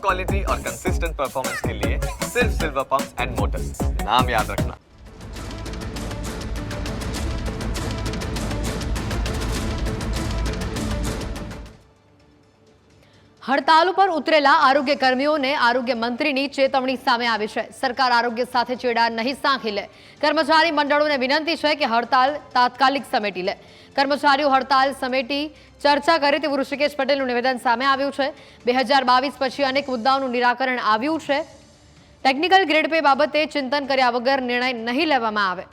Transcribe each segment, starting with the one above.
Quality और consistent performance के लिए सिर्फ सिल्वर पंप्स एंड मोटर्स, नाम याद रखना। હડતાલ ઉપર ઉતરેલા આરોગ્ય કર્મીઓને આરોગ્ય મંત્રીની ચેતવણી સામે આવી છે। સરકાર આરોગ્ય સાથે ચેડા નહીં સાંખી લે। કર્મચારી મંડળોને વિનંતી છે કે હડતાલ તાત્કાલિક સમેટી લે। કર્મચારીઓ હડતાલ સમેટી ચર્ચા કરે તેવું ઋષિકેશ પટેલનું નિવેદન સામે આવ્યું છે। 2022 પછી અનેક મુદ્દાઓનું નિરાકરણ આવ્યું છે। ટેકનિકલ ગ્રેડ પે બાબતે ચિંતન કર્યા વગર નિર્ણય નહીં લેવામાં આવે।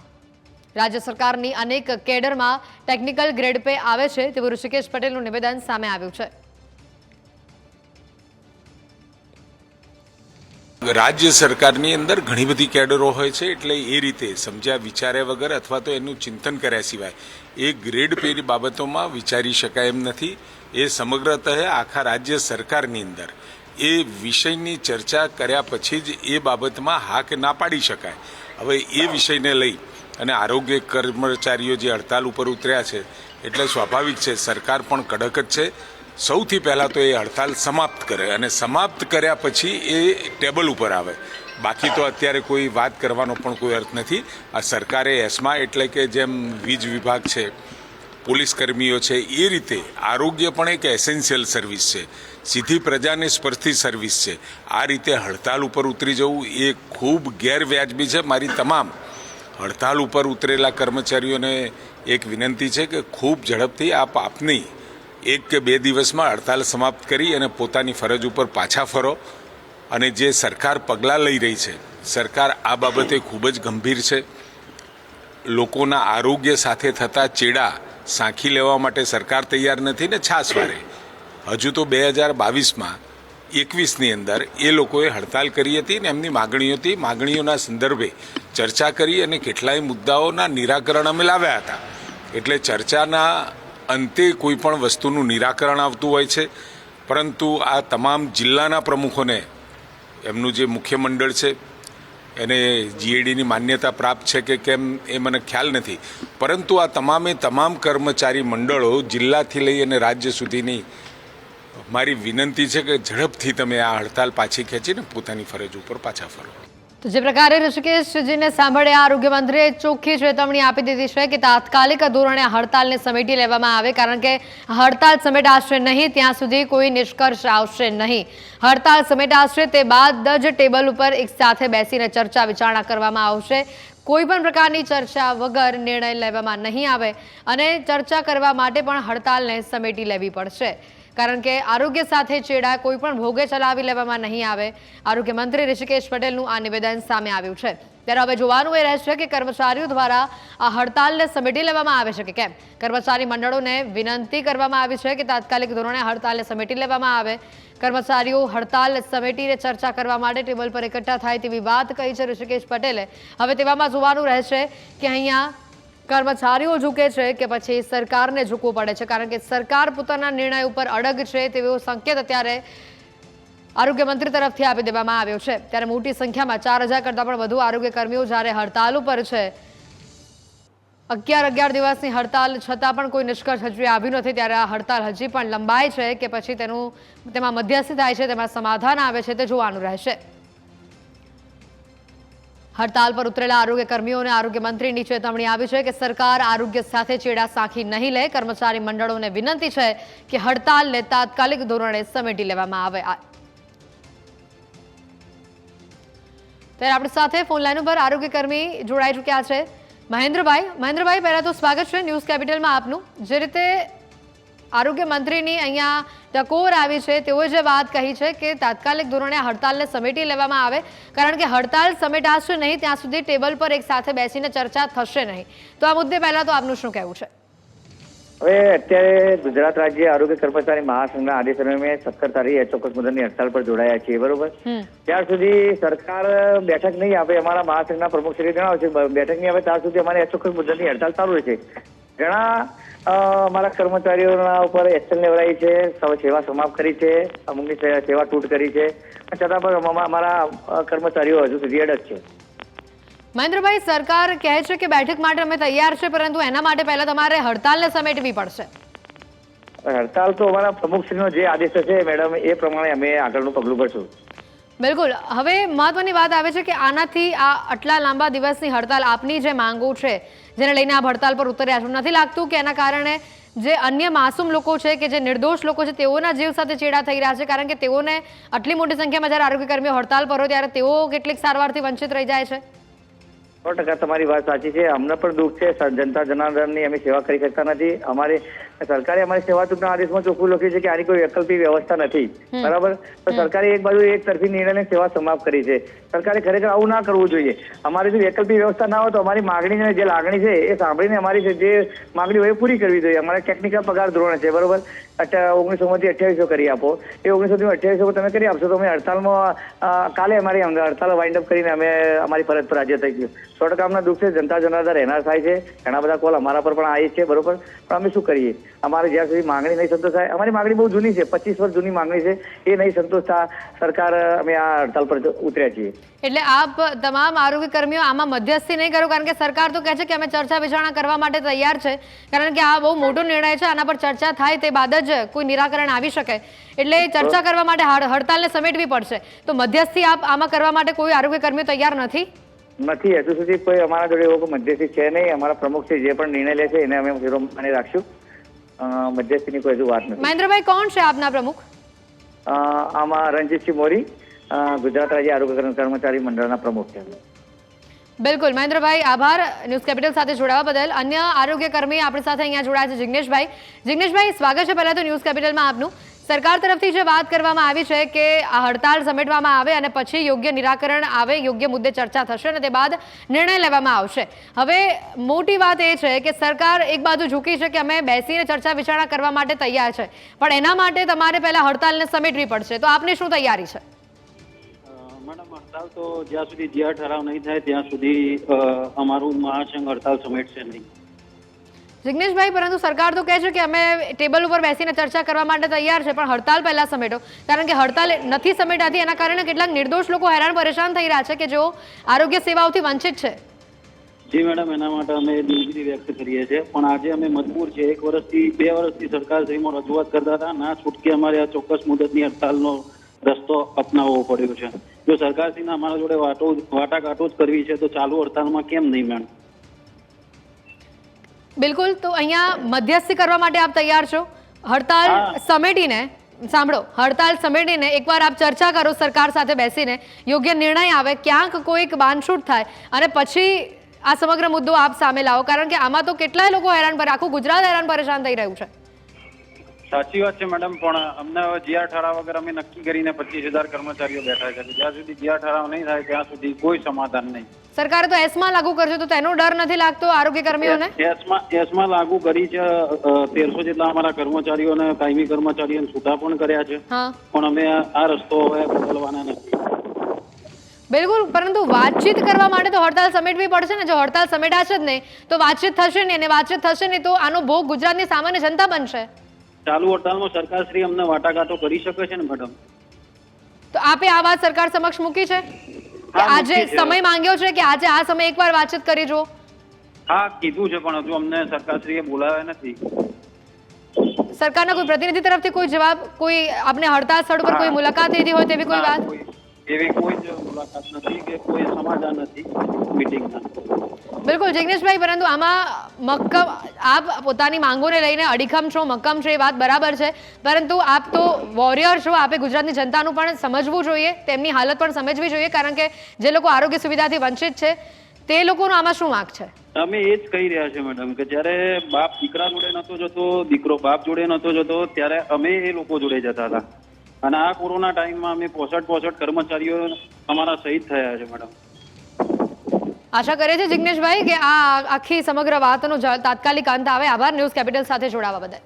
રાજ્ય સરકારની અનેક કેડરમાં ટેકનિકલ ગ્રેડ પે આવે છે તેવું ઋષિકેશ પટેલનું નિવેદન સામે આવ્યું છે। राज्य सरकारनी अंदर घणी बधी केडरो होय छे एटले ए रीते समझ्या विचार्या वगर अथवा तो एनुं चिंतन कर्या सिवाय ए ग्रेड पे बाबतोमां विचारी शकाय एम नथी। ए समग्रतः आखा राज्य सरकारनी अंदर ए विषयनी चर्चा कर्या पछी ज ए बाबतमां हा के ना पाडी शकाय। हवे ए विषयने लई अने आरोग्य कर्मचारीओ जे हड़ताल उपर उतर्या छे एटले स्वाभाविक छे सरकार पण कड़क ज छे। સૌથી પહેલાં તો એ હડતાલ સમાપ્ત કરે અને સમાપ્ત કર્યા પછી એ ટેબલ ઉપર આવે। બાકી તો અત્યારે કોઈ વાત કરવાનો પણ કોઈ અર્થ નથી। આ સરકારે એસ્મા એટલે કે જેમ વીજ વિભાગ છે, પોલીસ કર્મીઓ છે, એ રીતે આરોગ્ય પણ એક એસેન્શિયલ સર્વિસ છે, સીધી પ્રજાને સ્પર્શતી સર્વિસ છે। આ રીતે હડતાલ ઉપર ઉતરી જવું એ ખૂબ ગેરવ્યાજબી છે। મારી તમામ હડતાલ ઉપર ઉતરેલા કર્મચારીઓને એક વિનંતી છે કે ખૂબ ઝડપથી આપ આપની 1 કે 2 દિવસમાં હડતાલ સમાપ્ત કરી અને પોતાની ફરજ ઉપર પાછા ફરો। અને જે સરકાર પગલાં લઈ રહી છે, સરકાર આ બાબતે ખૂબ જ ગંભીર છે। લોકોના આરોગ્ય સાથે થતા ચેડા સાંખી લેવા માટે સરકાર તૈયાર નથી ને છાસવારે। હજુ તો 2022માં 21ની અંદર એ લોકોએ હડતાલ કરી હતી ને એમની માગણીઓના સંદર્ભે ચર્ચા કરી અને કેટલાય મુદ્દાઓના નિરાકરણ અમે લાવ્યા હતા। એટલે ચર્ચાના અંતે કોઈ પણ વસ્તુનું નિરાકરણ આવતું હોય છે, પરંતુ આ તમામ જિલ્લાના પ્રમુખોને એમનું જે મુખ્ય મંડળ છે એને જીએડીની માન્યતા પ્રાપ્ત છે કે કેમ એ મને ખ્યાલ નથી, પરંતુ આ તમામ કર્મચારી મંડળો જિલ્લાથી લઈ અને રાજ્ય સુધીની મારી વિનંતી છે કે ઝડપથી તમે આ હડતાલ પાછી ખેંચીને પોતાની ફરજ ઉપર પાછા ફરો। તો જે પ્રકારે ઋષિકેશજીને સાંભળ્યા આરોગ્ય મંત્રીએ ચોખ્ખી ચેતવણી આપી દીધી છે કે તાત્કાલિક ધોરણે હડતાલને સમેટી લેવામાં આવે, કારણ કે હડતાલ સમેટાશે નહીં ત્યાં સુધી કોઈ નિષ્કર્ષ આવશે નહીં। હડતાલ સમેટાશે તે બાદ જ ટેબલ ઉપર એક સાથે બેસીને ચર્ચા વિચારણા કરવામાં આવશે। કોઈ પણ પ્રકારની ચર્ચા વગર નિર્ણય લેવામાં નહીં આવે અને ચર્ચા કરવા માટે પણ હડતાલને સમેટી લેવી પડશે, કારણ કે આરોગ્ય સાથે ચેડા કોઈ પણ ભોગે ચલાવી લેવામાં નહીં આવે। આરોગ્ય મંત્રી ઋષિકેશ પટેલનું આ નિવેદન સામે આવ્યું છે। ત્યારે હવે જોવાનું એ રહેશે કે કર્મચારીઓ દ્વારા આ હડતાલને સમેટી લેવામાં આવે છે કે કેમ। કર્મચારી મંડળોને વિનંતી કરવામાં આવી છે કે તાત્કાલિક ધોરણે હડતાલને સમેટી લેવામાં આવે। કર્મચારીઓ હડતાલ સમેટીને ચર્ચા કરવા માટે ટેબલ પર એકઠા થાય તેવી વાત કહી છે ઋષિકેશ પટેલે। હવે તેવામાં જોવાનું રહેશે કે અહીંયા કર્મચારીઓ ઝૂકે છે કે પછી સરકારને ઝૂકવું પડે છે, કારણ કે સરકાર પોતાના નિર્ણય ઉપર અડગ છે તેવો સંકેત અત્યારે આરોગ્ય મંત્રી તરફથી આપી દેવામાં આવ્યો છે। ત્યારે મોટી સંખ્યામાં 4000 કરતાં પણ વધુ આરોગ્ય કર્મીઓ જ્યારે હડતાલ ઉપર છે, 11 દિવસની હડતાલ છતાં પણ કોઈ નિષ્કર્ષ હજી આવ્યું નથી, ત્યારે આ હડતાલ હજી પણ લંબાય છે કે પછી તેમાં મધ્યસ્થી થાય છે, તેમાં સમાધાન આવે છે તે જોવાનું રહેશે। હડતાલ પર ઉતરેલા આરોગ્ય કર્મીઓને આરોગ્ય મંત્રીની ચેતવણી આવી છે કે સરકાર આરોગ્ય સાથે ચેડા સાંખી નહીં લે। કર્મચારી મંડળોને વિનંતી છે કે હડતાલને તાત્કાલિક ધોરણે સમેટી લેવામાં આવે। ત્યારે આપણી સાથે ફોન લાઈન ઉપર આરોગ્ય કર્મી જોડાઈ ચૂક્યા છે મહેન્દ્રભાઈ, પહેલા તો સ્વાગત છે ન્યૂઝ કેપિટલમાં આપનું। જે રીતે આરોગ્ય મંત્રીની અહીંયા ટકોર આવી છે, તેઓએ જે વાત કહી છે કે તાત્કાલિક ધોરણે હડતાલને સમેટી લેવામાં આવે, કારણ કે હડતાલ સમેટાશે નહીં ત્યાં સુધી ટેબલ પર એક સાથે બેસીને ચર્ચા થશે નહીં। તો આ મુદ્દે પહેલા તો આપનું શું કહેવું છે? હવે અત્યારે ગુજરાત રાજ્ય આરોગ્ય કર્મચારી મહાસંઘના આદેશોને 17 તારીખે ચોક્કસ મુદતની હડતાલ પર જોડાયા છીએ, બરોબર। ત્યાર સુધી સરકાર બેઠક નહીં આપે, અમારા મહાસંઘના પ્રમુખ શ્રી જણાવે છે બેઠક નહીં આવે ત્યાં સુધી અમારી ચોક્કસ મુદતની હડતાલ ચાલુ રહેશે। ઘણા અમારા કર્મચારીઓના ઉપર એક્શન લેવડાવી છે, સેવા સમાપ્ત કરી છે, અમુકની સેવા તૂટ કરી છે, છતાં પણ અમારા કર્મચારીઓ હજુ સુધી અડગ છે। મહેન્દ્રભાઈ, સરકાર કહે છે કે બેઠક માટે અમે તૈયાર છે, પરંતુ એના માટે પહેલા તમારે હડતાલને સમેટવી પડશે। હડતાલ તો અમારા પ્રમુખશ્રીનો જે આદેશ છે મેડમ એ પ્રમાણે અમે આગળનું પગલું ભરશું. બિલકુલ. હવે મહત્વની વાત આવે છે કે આનાથી આ આટલા લાંબા દિવસની હડતાલ આપની જે માંગો છે જેને લઈને આપ હડતાલ પર ઉતર્યા છો, નથી લાગતું કે એના કારણે જે અન્ય માસૂમ લોકો છે કે જે નિર્દોષ લોકો છે તેઓના જીવ સાથે ચેડા થઈ રહ્યા છે? કારણ કે તેઓને આટલી મોટી સંખ્યામાં જ્યારે આરોગ્યકર્મીઓ હડતાલ પર હોય ત્યારે તેઓ કેટલીક સારવારથી વંચિત રહી જાય છે. 100% તમારી વાત સાચી છે. અમને પણ દુઃખ છે. જનતા જનાર્દનની અમે સેવા કરી શકતા નથી. સરકારે અમારી સેવા ચૂકના આદેશમાં ચોખ્ખું લખ્યું છે કે આની કોઈ વૈકલ્પિક વ્યવસ્થા નથી. બરાબર? તો સરકારે એક બાજુ એક તરફી નિર્ણયને સેવા સમાપ્ત કરી છે. સરકારે ખરેખર આવું ના કરવું જોઈએ. અમારી જો વૈકલ્પિક વ્યવસ્થા ના હોય તો અમારી માગણી જે લાગણી છે એ સાંભળીને અમારી જે માગણી હોય એ પૂરી કરવી જોઈએ. અમારે ટેકનિકલ પગાર ધોરણ છે. બરોબર? 1900 માંથી 2800 કરી આપો. એ 1900 થી 2800 તમે કરી આપશો તો અમે હડતાલમાં કાલે અમારી હડતાલ વાઇન્ડ અપ કરીને અમે અમારી ફરજ પર હાજર થઈ ગયું. 100% અમને દુઃખ છે. જનતા જનાર્દન હેરાન થાય છે. ઘણા બધા કોલ અમારા પર પણ આવી છે. બરોબર? પણ અમે શું કરીએ? અમારે જ્યાં સુધી માગણી નહીં સંતોષ થાય, અમારી માગણી બહુ જૂની છે, 25 વર્ષ જૂની માગણી છે, એ નહીં સંતોષતા સરકાર અમે આ હડતાલ પર ઉતર્યા છીએ. એટલે આપ તમામ આરોગ્ય કર્મીઓ આમાં મધ્યસ્થી નહીં કરો, કારણ કે સરકાર તો કહે છે કે અમે ચર્ચા વિચારણા કરવા માટે તૈયાર છે, કારણ કે આ બહુ મોટો નિર્ણય છે. આના પર ચર્ચા થાય તે બાદ જ કોઈ નિરાકરણ આવી શકે. એટલે ચર્ચા કરવા માટે હડતાલને સમેટવી પડશે. તો મધ્યસ્થી આપ આમાં કરવા માટે કોઈ આરોગ્ય કર્મીઓ તૈયાર નથી? નથી. હજુ સુધી કોઈ અમારા જોડે એવો કોઈ મધ્યસ્થી છે નહીં. અમારા પ્રમુખશ્રી જે પણ નિર્ણય લે છે એને અમે શિરોમાને રાખશું. મધ્યસ્થીની કોઈ હજુ વાત નથી. મહેન્દ્રભાઈ, કોણ છે આપના પ્રમુખ? આમાં રણજીતસિંહ મોરી, ગુજરાત રાજ્ય આરોગ્ય કર્મચારી મંડળના પ્રમુખ છે. બિલકુલ મહેન્દ્રભાઈ, આભાર ન્યૂઝ કેપિટલ સાથે જોડાવા બદલ. અન્ય આરોગ્ય કર્મી આપણી સાથે અહીંયા જોડાયા છે જિગ્નેશભાઈ. જિગ્નેશભાઈ, સ્વાગત છે પહેલા તો ન્યૂઝ કેપિટલમાં આપનું. સરકાર તરફથી જે વાત કરવામાં આવી છે કે આ હડતાલ સમેટવામાં આવે અને પછી યોગ્ય નિરાકરણ આવે, યોગ્ય મુદ્દે ચર્ચા થશે અને તે બાદ નિર્ણય લેવામાં આવશે. હવે મોટી વાત એ છે કે સરકાર એક બાજુ ઝૂકી છે કે અમે બેસીને ચર્ચા વિચારણા કરવા માટે તૈયાર છે, પણ એના માટે તમારે પહેલા હડતાલને સમેટવી પડશે. તો આપની શું તૈયારી છે? મેડમ, હડતાલ તો જ્યાં સુધી જીઆર ઠરાવ નહીં થાય ત્યાં સુધી અમારું મહાસંઘ હડતાલ સમેટશે નહીં. જિગ્નેશભાઈ, પરંતુ સરકાર તો કહે છે કે અમે ટેબલ ઉપર બેસીને ચર્ચા કરવા માટે તૈયાર છે, પણ હડતાલ પહેલા સમેટો, કારણ કે હડતાલ નથી સમેટાતી એના કારણે કેટલાક નિર્દોષ લોકો હેરાન પરેશાન થઈ રહ્યા છે કે જેઓ આરોગ્ય સેવાઓથી વંચિત છે. જી મેડમ, એના માટે અમે દિલગીરી વ્યક્ત કરીએ છીએ, પણ આજે અમે મજબૂર છે. 1 વર્ષથી 2 વર્ષથી સરકારશ્રીમાં રજૂઆત કરતા હતા, ના છૂટકે અમારે આ ચોક્કસ મુદતની હડતાલનો રસ્તો અપનાવવો પડ્યો છે. જો સરકારશ્રીને અમારા જોડે વાટાઘાટો જ કરવી છે તો ચાલુ હડતાલમાં કેમ નહીં મેડમ? બિલકુલ. તો અહીંયા મધ્યસ્થી કરવા માટે આપ તૈયાર છો? હડતાલ સમેટીને, સાંભળો, હડતાલ સમેટીને એકવાર આપ ચર્ચા કરો સરકાર સાથે બેસીને, યોગ્ય નિર્ણય આવે, ક્યાંક કોઈક બાનછૂટ થાય અને પછી આ સમગ્ર મુદ્દો આપ સામે લાવો, કારણ કે આમાં તો કેટલાય લોકો હેરાન પર, આખું ગુજરાત હેરાન પરેશાન થઈ રહ્યું છે. સાચી વાત છે મેડમ, પણ અમને હવે જીઆર ઠરાવ વગર અમે નક્કી કરીને 25,000 કર્મચારીઓ બેઠા છે. જ્યાં સુધી જીઆર ઠરાવ નહીં થાય ત્યાં સુધી કોઈ સમાધાન નહીં. સરકારે તો એસમાં લાગુ કરશે, તો તેનો ડર નથી લાગતો આરોગ્ય કર્મીઓને? એસમાં લાગુ કરી છે. 1300 જેટલા અમારા કર્મચારીઓને, કાયમી કર્મચારીઓને છૂટા પણ કર્યા છે, પણ અમે આ રસ્તો હવે બદલવાના નથી. બિલકુલ. પરંતુ વાતચીત કરવા માટે તો હડતાલ સમેટવી પડશે ને. જો હડતાલ સમેટાશે જ નહીં તો વાતચીત થશે નહીં, અને વાતચીત થશે નહીં તો આનો ભોગ ગુજરાતની સામાન્ય જનતા બનશે. ચાલુ હડતાલમાં સરકારશ્રી અમને વાટાઘાટો કરી શકે છે ને મેડમ? તો આપે આ વાત સરકાર સમક્ષ મૂકી છે કે આજે સમય માંગ્યો છે કે આજે આ સમય એકવાર વાતચીત કરી જુઓ? હા, કીધું છે, પણ હજુ અમને સરકારશ્રીએ બોલાવ્યા નથી. સરકારના કોઈ પ્રતિનિધિ તરફથી કોઈ જવાબ, કોઈ આપને હડતાલ સ્થળ પર કોઈ મુલાકાત લીધી હોય તેવી કોઈ વાત? એવી કોઈ જ મુલાકાત નથી કે કોઈ સમાધાન નથી મીટિંગના. બિલકુલ જિગ્નેશભાઈ, પરંતુ આમાં મક્કમ આપ પોતાની માંગોને લઈને અડીખમ છો, મક્કમ છો, એ વાત બરાબર છે, પરંતુ આપ તો વોરિયર છો. આપે ગુજરાતની જનતાનું પણ સમજવું જોઈએ, તેમની હાલત પણ સમજવી જોઈએ, કારણ કે જે લોકો આરોગ્ય સુવિધાથી વંચિત છે તે લોકોનો આમાં શું વાંક છે? અમે એ જ કહી રહ્યા છે મેડમ કે જ્યારે બાપ દીકરા જોડે નતો જતો, દીકરો બાપ જોડે નતો જતો, ત્યારે અમે એ લોકો જોડે જતા હતા. અને આ કોરોના ટાઈમમાં અમે 65 કર્મચારીઓ અમારા શહીદ થયા છે મેડમ. આશા કરે છે જિગ્નેશભાઈ કે આ આખી સમગ્ર વાતનો તાત્કાલિક અંત આવે. આભાર ન્યૂઝ કેપિટલ સાથે જોડાવા બદલ.